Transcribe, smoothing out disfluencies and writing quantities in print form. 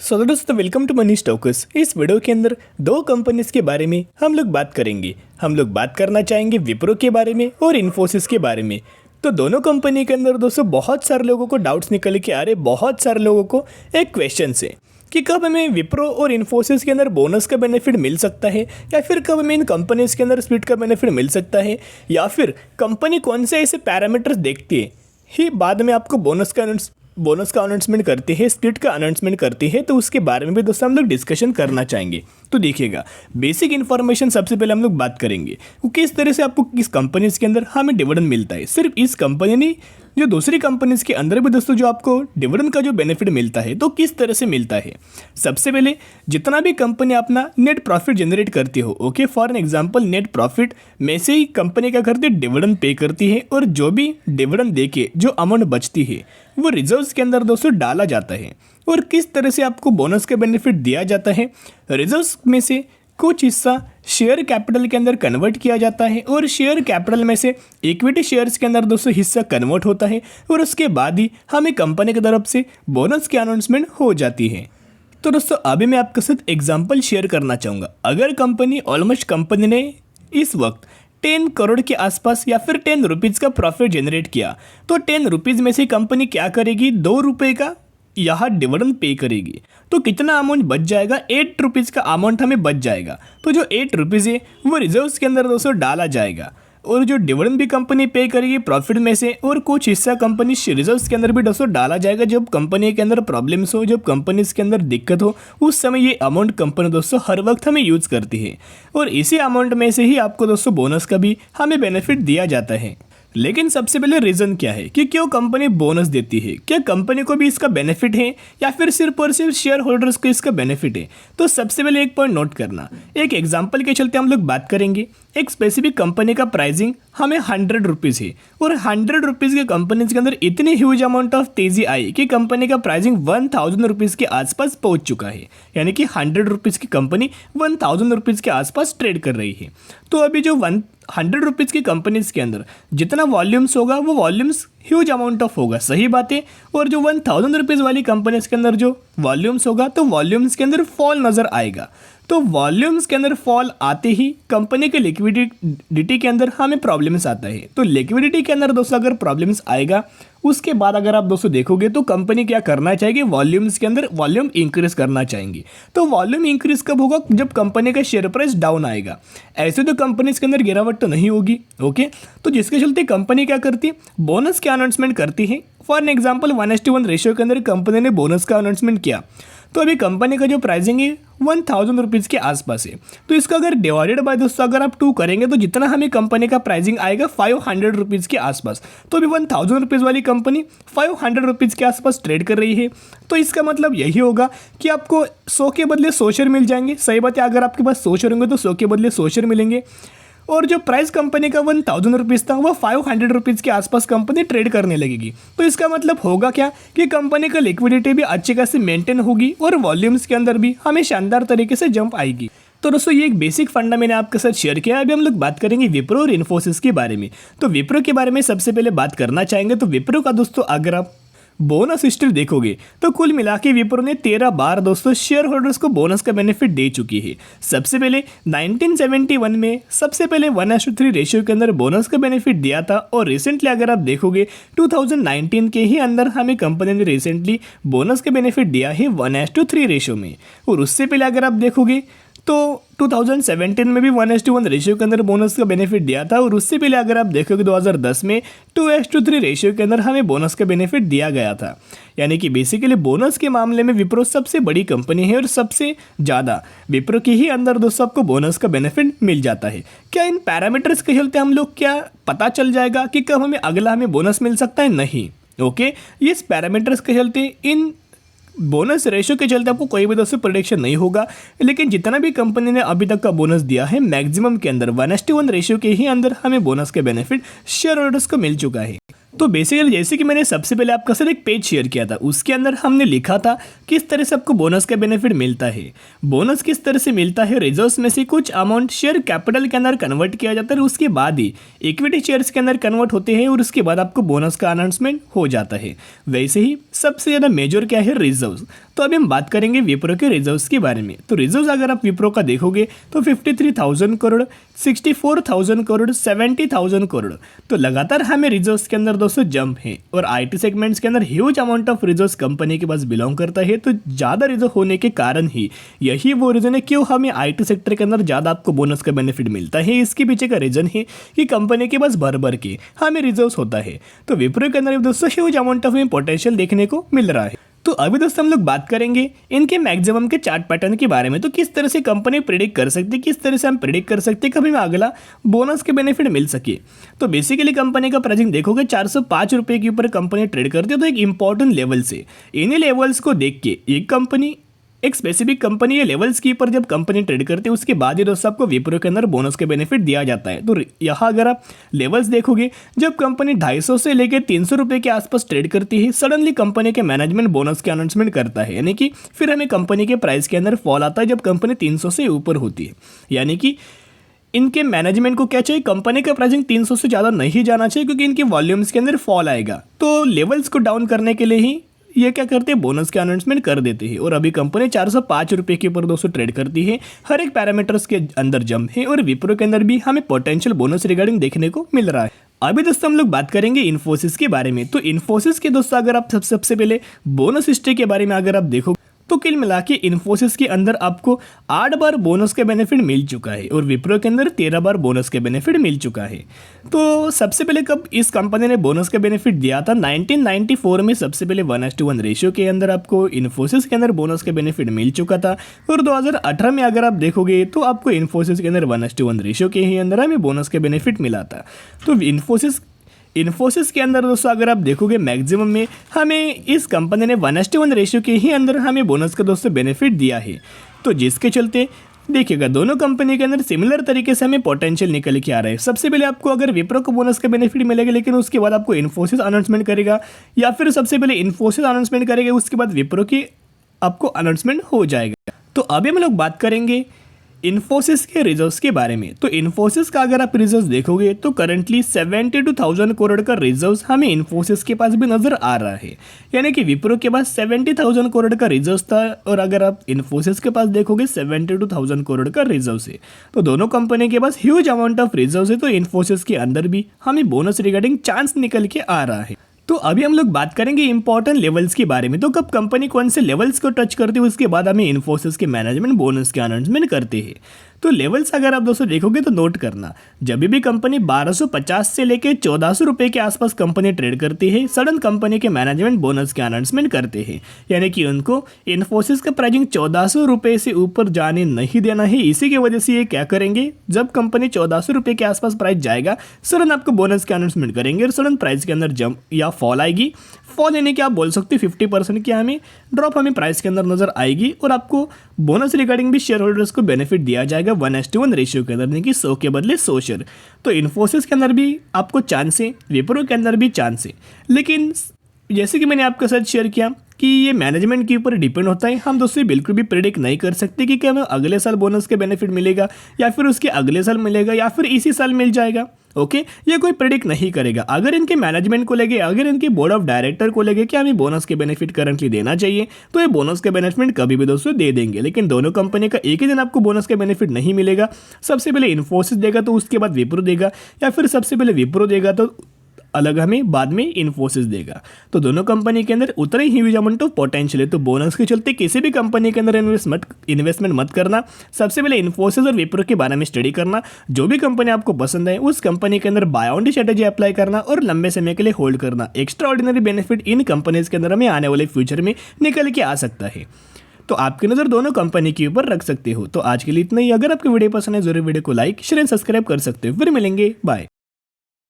सो दोस्तों welcome to money stocks. इस video के अंदर दो कंपनीज के बारे में हम लोग बात करेंगे। हम लोग बात करना चाहेंगे विप्रो के बारे में और इन्फोसिस के बारे में। तो दोनों कंपनी के अंदर दोस्तों बहुत सारे लोगों को डाउट्स निकल के आ रहे, बहुत सारे लोगों को एक क्वेश्चन है कि कब हमें विप्रो और इन्फोसिस के अंदर बोनस का बेनिफिट मिल सकता है, या फिर कब हमें इन कंपनीज के अंदर स्प्लिट का बेनिफिट मिल सकता है, या फिर कंपनी कौन से ऐसे पैरामीटर्स देखती है ही बाद में आपको बोनस का अनाउंसमेंट करती है, स्प्लिट का अनाउंसमेंट करती है। तो उसके बारे में भी दोस्तों हम लोग डिस्कशन करना चाहेंगे। तो देखिएगा, बेसिक इन्फॉर्मेशन सबसे पहले हम लोग बात करेंगे कि किस तरह से आपको किस कंपनीज के अंदर हमें डिविडेंड मिलता है। सिर्फ इस कंपनी नहीं, जो दूसरी कंपनीज के अंदर भी दोस्तों जो आपको डिविडेंड का जो बेनिफिट मिलता है तो किस तरह से मिलता है। सबसे पहले जितना भी कंपनी अपना नेट प्रॉफिट जनरेट करती हो, okay, for an example net profit में से ही कंपनी क्या करती है, डिविडेंड पे करती है, और जो भी डिविडेंड देके जो अमाउंट बचती है वो रिजर्व्स के अंदर दोस्तों डाला जाता है। और किस तरह से आपको बोनस का बेनिफिट दिया जाता है, रिजर्व्स में से कुछ हिस्सा शेयर कैपिटल के अंदर कन्वर्ट किया जाता है, और शेयर कैपिटल में से इक्विटी शेयर्स के अंदर दोस्तों हिस्सा कन्वर्ट होता है, और उसके बाद ही हमें कंपनी की तरफ से बोनस की अनाउंसमेंट हो जाती है। तो दोस्तों अभी मैं आपके साथ एग्जांपल शेयर करना चाहूँगा। अगर कंपनी ने इस वक्त 10 करोड़ के आसपास या फिर 10 रुपीज़ का प्रॉफिट जनरेट किया, तो 10 रुपीज़ में से कंपनी क्या करेगी, 2 रुपये का यहाँ डिविडेंड पे करेगी। तो कितना अमाउंट बच जाएगा, 8 रुपीज़ का अमाउंट हमें बच जाएगा। तो जो 8 रुपीज़ है वो रिजर्व्स के अंदर दोस्तों डाला जाएगा, और जो डिविडेंड भी कंपनी पे करेगी प्रॉफिट में से, और कुछ हिस्सा कंपनी रिजर्व्स के अंदर भी दोस्तों डाला जाएगा। जब कंपनी के अंदर प्रॉब्लम्स हो, जब कंपनी के अंदर दिक्कत हो, उस समय ये अमाउंट कंपनी दोस्तों हर वक्त हमें यूज़ करती है, और इसी अमाउंट में से ही आपको दोस्तों बोनस का भी हमें बेनिफिट दिया जाता है। लेकिन सबसे पहले रीज़न क्या है कि क्यों कंपनी बोनस देती है, क्या कंपनी को भी इसका बेनिफिट है या फिर सिर्फ और सिर्फ शेयर होल्डर्स को इसका बेनिफिट है। तो सबसे पहले एक पॉइंट नोट करना, एक एग्जांपल के चलते हम लोग बात करेंगे। एक स्पेसिफिक कंपनी का प्राइसिंग हमें 100 रुपीज़ है, और 100 रुपीज़ के कंपनी के अंदर इतनी ह्यूज अमाउंट ऑफ तेज़ी आई कि कंपनी का प्राइसिंग 1000 रुपीज़ के आसपास पहुंच चुका है। यानी कि 100 रुपीज़ की कंपनी 1000 रुपीज़ के आसपास ट्रेड कर रही है। तो अभी जो 100 रुपीज़ की कंपनीज के अंदर जितना वॉल्यूम्स होगा वो वॉल्यूम्स ह्यूज अमाउंट ऑफ होगा, सही बात है। और जो 1000 रुपीज़ वाली कंपनीज के अंदर जो वॉल्यूम्स होगा तो वॉल्यूम्स के अंदर फॉल नज़र आएगा। तो वॉल्यूम्स के अंदर फॉल आते ही कंपनी के लिक्विडिटी के अंदर हमें प्रॉब्लम्स आता है। तो लिक्विडिटी के अंदर दोस्तों अगर प्रॉब्लम्स आएगा, उसके बाद अगर आप दोस्तों देखोगे तो कंपनी क्या करना चाहेगी, वॉल्यूम्स के अंदर वॉल्यूम इंक्रीज करना चाहेंगी। तो वॉल्यूम इंक्रीज कब होगा, जब कंपनी का शेयर प्राइस डाउन आएगा। ऐसे तो कंपनीज के अंदर गिरावट तो नहीं होगी, ओके। तो जिसके चलते कंपनी क्या करती है, बोनस के अनाउंसमेंट करती है। फॉर एन एग्जाम्पल 1:1 रेशियो के अंदर कंपनी ने बोनस का अनाउंसमेंट किया। तो अभी कंपनी का जो प्राइसिंग है 1000 रुपीज़ के आसपास है। तो इसका अगर डिवाइडेड बाय दोस्तों अगर आप 2 करेंगे तो जितना हमें कंपनी का प्राइसिंग आएगा 500 रुपीज़ के आसपास। तो अभी 1000 रुपीज़ वाली कंपनी 500 रुपीज़ के आसपास ट्रेड कर रही है। तो इसका मतलब यही होगा कि आपको 100 के बदले 100 शेयर मिल जाएंगे। सही बात है, अगर आपके पास 100 शेयर होंगे तो 100 के बदले 100 शेयर मिलेंगे। और जो प्राइस कंपनी का 1000 रुपीज़ था वो 500 रुपीज़ के आसपास कंपनी ट्रेड करने लगेगी। तो इसका मतलब होगा क्या कि कंपनी का लिक्विडिटी भी अच्छी खासी मेंटेन होगी, और वॉल्यूम्स के अंदर भी हमें शानदार तरीके से जंप आएगी। तो दोस्तों ये एक बेसिक फंडा मैंने आपके साथ शेयर किया। अभी हम लोग बात करेंगे विप्रो और इन्फोसिस के बारे में। तो विप्रो के बारे में सबसे पहले बात करना चाहेंगे। तो विप्रो का दोस्तों अगर आप बोनस हिस्ट्री देखोगे तो कुल मिला के विप्रो ने 13 बार दोस्तों शेयर होल्डर्स को बोनस का बेनिफिट दे चुकी है। सबसे पहले 1971 में सबसे पहले 1:3 रेशियो के अंदर बोनस का बेनिफिट दिया था, और रिसेंटली अगर आप देखोगे 2019 के ही अंदर हमें कंपनी ने रिसेंटली बोनस का बेनिफिट दिया है 1:3 रेशियो में। और उससे पहले अगर आप देखोगे तो 2017 में भी 1:1 रेशियो के अंदर बोनस का बेनिफिट दिया था, और उससे पहले अगर आप देखोगे 2010 में 2:3 रेशियो के अंदर हमें बोनस का बेनिफिट दिया गया था। यानी कि बेसिकली बोनस के मामले में विप्रो सबसे बड़ी कंपनी है, और सबसे ज़्यादा विप्रो के ही अंदर दोस्तों आपको बोनस का बेनिफिट मिल जाता है। क्या इन पैरामीटर्स के चलते हम लोग क्या पता चल जाएगा कि कब हमें बोनस मिल सकता है? नहीं, ओके। इस पैरामीटर्स के चलते, इन बोनस रेशियो के चलते आपको कोई भी दोस्तों प्रोडिक्शन नहीं होगा। लेकिन जितना भी कंपनी ने अभी तक का बोनस दिया है मैक्सिमम के अंदर 1:1 रेशियो के ही अंदर हमें बोनस के बेनिफिट शेयर होल्डर्स को मिल चुका है। तो बेसिकली जैसे कि मैंने सबसे पहले आपका सर एक पेज शेयर किया था, उसके अंदर हमने लिखा था किस तरह से आपको बोनस का बेनिफिट मिलता है। बोनस किस तरह से मिलता है, रिजर्व्स में से कुछ अमाउंट शेयर कैपिटल के अंदर कन्वर्ट किया जाता है, उसके बाद ही इक्विटी शेयर्स के अंदर कन्वर्ट होते हैं, और उसके बाद आपको बोनस का अनाउंसमेंट हो जाता है। वैसे ही सबसे ज़्यादा मेजर क्या है, रिजर्व्स। तो अभी हम बात करेंगे विप्रो के रिजर्व्स के बारे में। तो रिजर्व्स अगर आप विप्रो का देखोगे तो 53,000 करोड़, 64,000 करोड़, 70,000 करोड़। तो लगातार हमें रिजर्व्स के अंदर दोस्तों जंप है और आईटी सेगमेंट्स के अंदर huge amount of reserves company के पास बिलोंग करता है। तो ज़्यादा रिजर्व होने के कारण ही यही वो रीज़न है क्यों हमें आईटी सेक्टर के अंदर ज़्यादा आपको बोनस का बेनिफिट मिलता है। इसके पीछे का रीज़न है कि कंपनी के पास भर भर के हमें रिजर्व्स होता है। तो विप्रो के अंदर दोस्तों ह्यूज अमाउंट ऑफ पोटेंशियल देखने को मिल रहा है। तो अभी दोस्तों हम लोग बात करेंगे इनके मैक्सिमम के चार्ट पैटर्न के बारे में। तो किस तरह से कंपनी प्रिडिक्ट कर सकती है, किस तरह से हम प्रिडिक्ट कर सकते हैं कभी हमें अगला बोनस के बेनिफिट मिल सके। तो बेसिकली कंपनी का प्राइसिंग देखोगे 405 रुपये के ऊपर कंपनी ट्रेड करती है। तो एक इंपॉर्टेंट लेवल से इन्हीं लेवल्स को देख के एक स्पेसिफिक कंपनी या लेवल्स के ऊपर जब कंपनी ट्रेड करती है उसके बाद ही दोस्तों आपको विप्रो के अंदर बोनस के बेनिफिट दिया जाता है। तो यहाँ अगर आप लेवल्स देखोगे जब कंपनी 250 से लेकर 300 रुपये के आसपास ट्रेड करती है, सडनली कंपनी के मैनेजमेंट बोनस के अनाउंसमेंट करता है, यानी कि फिर हमें कंपनी के प्राइस के अंदर फॉल आता है जब कंपनी 300 से ऊपर होती है। यानी कि इनके मैनेजमेंट को क्या चाहिए, कंपनी का प्राइसिंग 300 से ज़्यादा नहीं जाना चाहिए क्योंकि इनके वॉल्यूम्स के अंदर फॉल आएगा। तो लेवल्स को डाउन करने के लिए ही ये क्या करते हैं, बोनस के अनाउंसमेंट कर देते हैं। और अभी कंपनी 405 रुपये के ऊपर दोस्तों ट्रेड करती है, हर एक पैरामीटर्स के अंदर जंप है और विप्रो के अंदर भी हमें पोटेंशियल बोनस रिगार्डिंग देखने को मिल रहा है। अभी दोस्तों हम लोग बात करेंगे इन्फोसिस के बारे में। तो इन्फोसिस के दोस्तों अगर आप सबसे पहले बोनस हिस्ट्री के बारे में अगर आप देखो तो कुल मिला के इन्फोसिस के अंदर आपको 8 बार बोनस का बेनिफिट मिल चुका है और विप्रो के अंदर 13 बार बोनस का बेनिफिट मिल चुका है। तो सबसे पहले कब इस कंपनी ने बोनस का बेनिफिट दिया था, 1994 में सबसे पहले 1:1 रेशियो के अंदर आपको इन्फोसिस के अंदर बोनस का बेनिफिट मिल चुका था। और 2018 में अगर आप देखोगे तो आपको इन्फोसिस के अंदर 1:1 रेशियो के ही अंदर हमें बोनस का बेनिफिट मिला था। तो इन्फोसिस के अंदर दोस्तों अगर आप देखोगे मैक्सिमम में हमें इस कंपनी ने 1:1 रेशियो के ही अंदर हमें बोनस का दोस्तों बेनिफिट दिया है। तो जिसके चलते देखिएगा दोनों कंपनी के अंदर सिमिलर तरीके से हमें पोटेंशियल निकल के आ रहा है। सबसे पहले आपको अगर विप्रो को बोनस का बेनिफिट मिलेगा, लेकिन उसके बाद आपको इन्फोसिस अनाउंसमेंट करेगा, या फिर सबसे पहले इन्फोसिस अनाउंसमेंट करेगा उसके बाद विप्रो की आपको अनाउंसमेंट हो जाएगा। तो अभी हम लोग बात करेंगे इन्फोसिस के रिजर्व्स के बारे में। तो इन्फोसिस का अगर आप रिजर्व्स देखोगे तो करंटली 72,000 करोड़ का रिजर्व्स हमें इन्फोसिस के पास भी नजर आ रहा है। यानी कि विप्रो के पास 70,000 करोड़ का रिजर्व्स था और अगर आप इन्फोसिस के पास देखोगे 72,000 करोड़ का रिजर्व्स है। तो दोनों कंपनी के पास ह्यूज अमाउंट ऑफ रिजर्व्स है। तो इन्फोसिस के अंदर भी हमें बोनस रिगार्डिंग चांस निकल के आ रहा है। तो अभी हम लोग बात करेंगे इंपॉर्टेंट लेवल्स के बारे में। तो कब कंपनी कौन से लेवल्स को टच करती है उसके बाद हमें इन्फोसिस के मैनेजमेंट बोनस के अनाउंसमेंट करते हैं। तो लेवल्स अगर आप दोस्तों देखोगे तो नोट करना, जब भी कंपनी 1250 से लेकर 1400 रुपये के आसपास कंपनी ट्रेड करती है, सडन कंपनी के मैनेजमेंट बोनस के अनाउंसमेंट करते हैं। यानी कि उनको इन्फोसिस का प्राइसिंग 1400 रुपये से ऊपर जाने नहीं देना है। इसी की वजह से ये क्या करेंगे, जब कंपनी 1400 रुपये के आसपास प्राइस जाएगा सडन आपको बोनस के अनाउंसमेंट करेंगे और सडन प्राइस के अंदर जंप या फॉल आएगी। फॉल यानी कि आप बोल सकते हो 50% की हमें ड्रॉप हमें प्राइस के अंदर नजर आएगी और आपको बोनस रिगार्डिंग भी शेयर होल्डर्स को बेनिफिट दिया जाएगा 1:1 रेशियो के अंदर, यानी कि 100 के बदले 100 शेयर। तो इन्फोसिस के अंदर भी आपको चांस है, विप्रो के अंदर भी चांस है। लेकिन जैसे कि मैंने आपके साथ शेयर किया कि ये मैनेजमेंट के ऊपर डिपेंड होता है। हम दोस्तों बिल्कुल भी प्रेडिक्ट नहीं कर सकते कि हमें अगले साल बोनस के बेनिफिट मिलेगा या फिर उसके अगले साल मिलेगा या फिर इसी साल मिल जाएगा। ओके, ये कोई प्रेडिक्ट नहीं करेगा। अगर इनके मैनेजमेंट को लगे, अगर इनके बोर्ड ऑफ डायरेक्टर को लगे कि हमें बोनस के बेनिफिट करंटली देना चाहिए, तो ये बोनस के बेनिफिट कभी भी दोस्तों दे देंगे। लेकिन दोनों कंपनी का एक ही दिन आपको बोनस के बेनिफिट नहीं मिलेगा। सबसे पहले इन्फोसिस देगा तो उसके बाद विप्रो देगा, या फिर सबसे पहले विप्रो देगा तो अलग हमें बाद में इन्फोसिस देगा। तो दोनों कंपनी के अंदर उतना ही ह्यूज अमाउंट ऑफ पोटेंशियल है। तो बोनस के चलते किसी भी कंपनी के अंदर इन्वेस्टमेंट मत करना। सबसे पहले इन्फोसिस और विप्रो के बारे में स्टडी करना। जो भी कंपनी आपको पसंद है उस कंपनी के अंदर बाय ऑन स्ट्रेटेजी अप्लाई करना और लंबे समय के लिए होल्ड करना। Extra ordinary benefit in companies के अंदर हमें आने वाले फ्यूचर में निकल के आ सकता है। तो आपकी नज़र दोनों कंपनी के ऊपर रख सकते हो। तो आज के लिए इतना ही। अगर आपको वीडियो पसंद है जरूर वीडियो को लाइक शेयर एंड सब्सक्राइब कर सकते हो। फिर मिलेंगे, बाय।